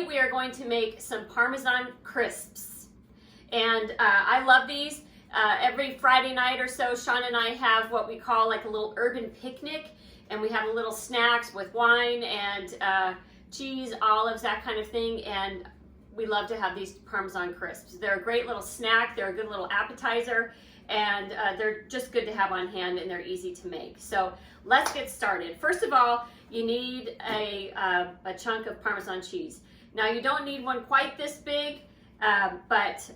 Today we are going to make some Parmesan crisps. And I love these. Every Friday night or so, Sean and I have what we call like a little urban picnic. And we have a little snacks with wine and cheese, olives, that kind of thing. And we love to have these Parmesan crisps. They're a great little snack. They're a good little appetizer. And they're just good to have on hand, and they're easy to make. So let's get started. First of all, you need a chunk of Parmesan cheese. Now you don't need one quite this big, but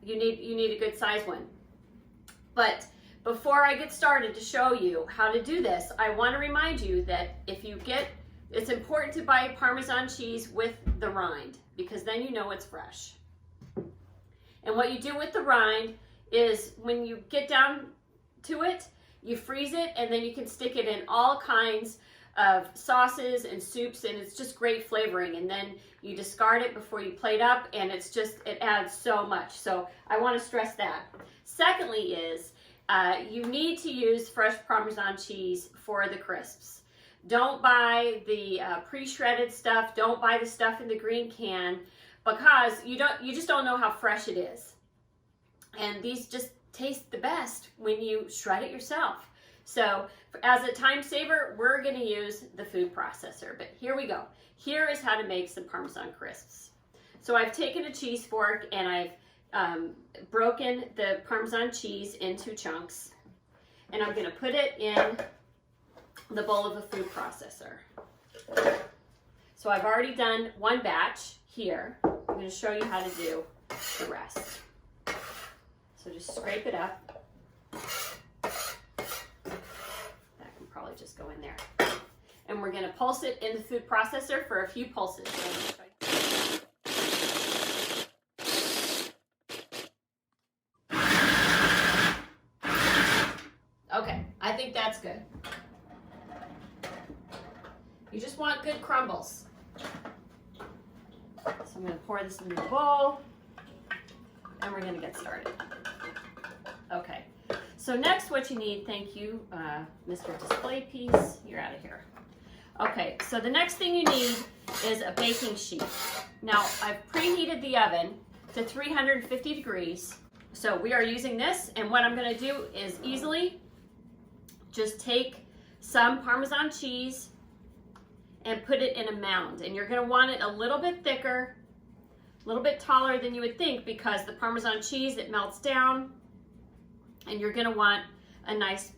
you need a good size one. But before I get started to show you how to do this, I want to remind you that it's important to buy Parmesan cheese with the rind, because then you know it's fresh. And what you do with the rind is when you get down to it, you freeze it, and then you can stick it in all kinds of sauces and soups, and it's just great flavoring. And then you discard it before you plate up, and it adds so much. So I want to stress that. Secondly is you need to use fresh Parmesan cheese for the crisps. Don't buy the pre-shredded stuff. Don't buy the stuff in the green can, because you just don't know how fresh it is. And these just taste the best when you shred it yourself. So as a time saver, we're going to use the food processor. But here we go. Here is how to make some Parmesan crisps. So I've taken a cheese fork and I've broken the Parmesan cheese into chunks. And I'm going to put it in the bowl of a food processor. So I've already done one batch here. I'm going to show you how to do the rest. So just scrape it up. That can probably just go in there. And we're going to pulse it in the food processor for a few pulses. Okay, I think that's good. You just want good crumbles. So I'm going to pour this into the bowl, and we're going to get started. Okay, so next what you need, thank you, Mr. Display Piece, you're out of here. Okay, so the next thing you need is a baking sheet. Now, I've preheated the oven to 350 degrees. So we are using this, and what I'm gonna do is easily just take some Parmesan cheese and put it in a mound. And you're gonna want it a little bit thicker, a little bit taller than you would think, because the Parmesan cheese, it melts down. And you're going to want a nice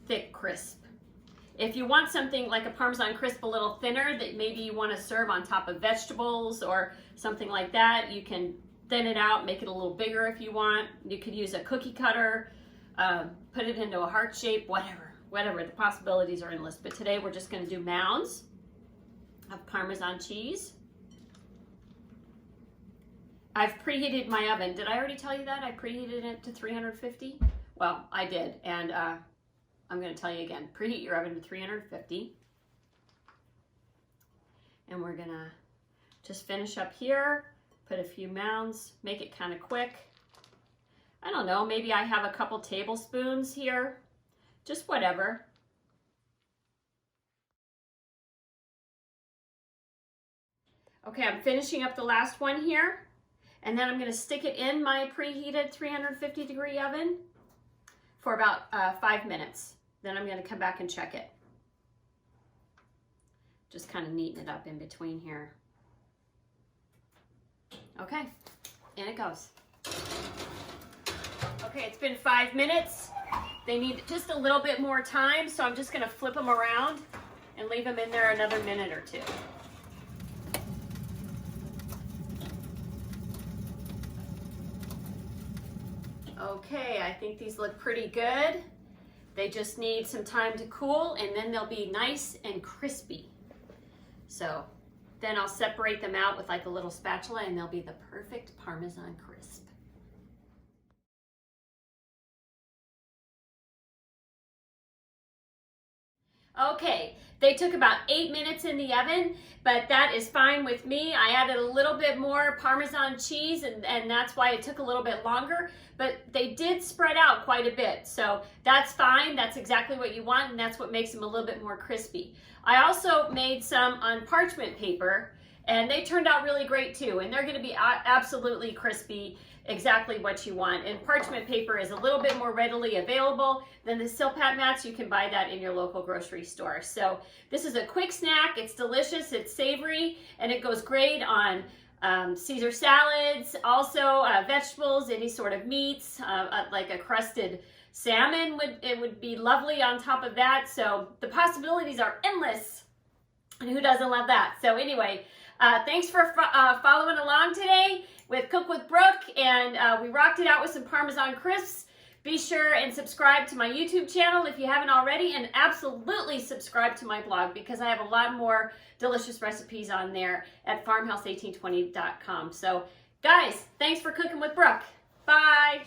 thick crisp. If you want something like a Parmesan crisp a little thinner that maybe you want to serve on top of vegetables or something like that, you can thin it out, make it a little bigger if you want. You could use a cookie cutter, put it into a heart shape, whatever. The possibilities are endless. But today we're just going to do mounds of Parmesan cheese. I've preheated my oven. Did I already tell you that? I preheated it to 350? Well, I did, and I'm going to tell you again. Preheat your oven to 350. And we're going to just finish up here, put a few mounds, make it kind of quick. I don't know, maybe I have a couple tablespoons here, just whatever. Okay, I'm finishing up the last one here. And then I'm going to stick it in my preheated 350 degree oven for about 5 minutes. Then I'm going to come back and check it. Just kind of neaten it up in between here. Okay, in it goes. Okay, it's been 5 minutes. They need just a little bit more time, so I'm just going to flip them around and leave them in there another minute or two. Okay, I think these look pretty good. They just need some time to cool, and then they'll be nice and crispy. So then I'll separate them out with like a little spatula, and they'll be the perfect Parmesan crisp. Okay, they took about 8 minutes in the oven, but that is fine with me. I added a little bit more Parmesan cheese, and that's why it took a little bit longer, but they did spread out quite a bit, so that's fine. That's exactly what you want, and that's what makes them a little bit more crispy. I also made some on parchment paper, And they turned out really great too. And they're going to be absolutely crispy, exactly what you want. And parchment paper is a little bit more readily available than the Silpat mats. You can buy that in your local grocery store. So this is a quick snack. It's delicious, it's savory, and it goes great on Caesar salads, also vegetables, any sort of meats, like a crusted salmon would be lovely on top of that. So the possibilities are endless, and who doesn't love that? So anyway, thanks for following along today with Cook with Brooke, and we rocked it out with some Parmesan crisps. Be sure and subscribe to my YouTube channel if you haven't already, and absolutely subscribe to my blog because I have a lot more delicious recipes on there at farmhouse1820.com. So guys, thanks for cooking with Brooke. Bye.